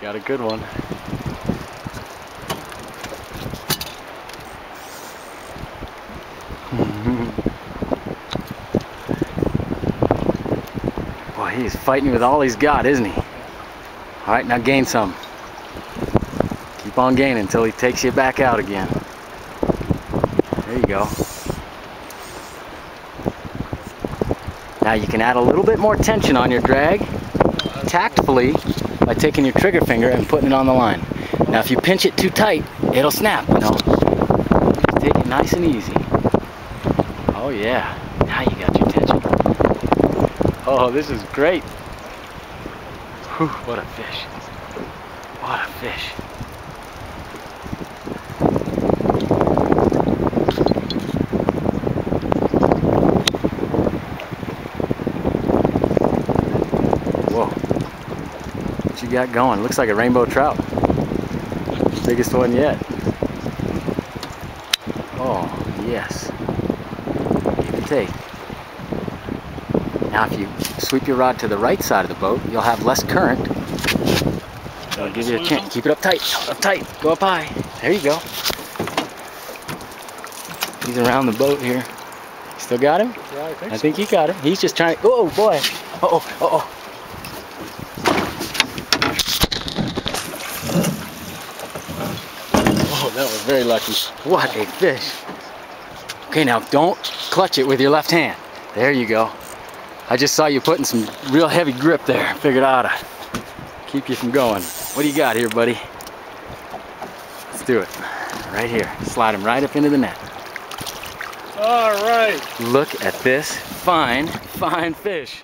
Got a good one. Boy, he's fighting with all he's got, isn't he? All right, now gain some. Keep on gaining until he takes you back out again. There you go. Now you can add a little bit more tension on your drag, tactfully, by taking your trigger finger and putting it on the line. Now if you pinch it too tight, it'll snap, you know. Just take it nice and easy. Oh yeah, now you got your tension. Oh, this is great. Whew, what a fish. What a fish. Whoa. What you got going? Looks like a rainbow trout. Biggest one yet. Oh, yes. Give and take. Now if you sweep your rod to the right side of the boat, you'll have less current. It'll give you a chance. Keep it up tight, go up high. There you go. He's around the boat here. Still got him? Yeah, I think you got him. He's just trying to, oh boy. Uh-oh, uh-oh. Oh, that was very lucky. What a fish. Okay, now don't clutch it with your left hand. There you go. I just saw you putting some real heavy grip there. Figured I ought to keep you from going. What do you got here, buddy? Let's do it. Right here. Slide him right up into the net. All right. Look at this fine, fine fish.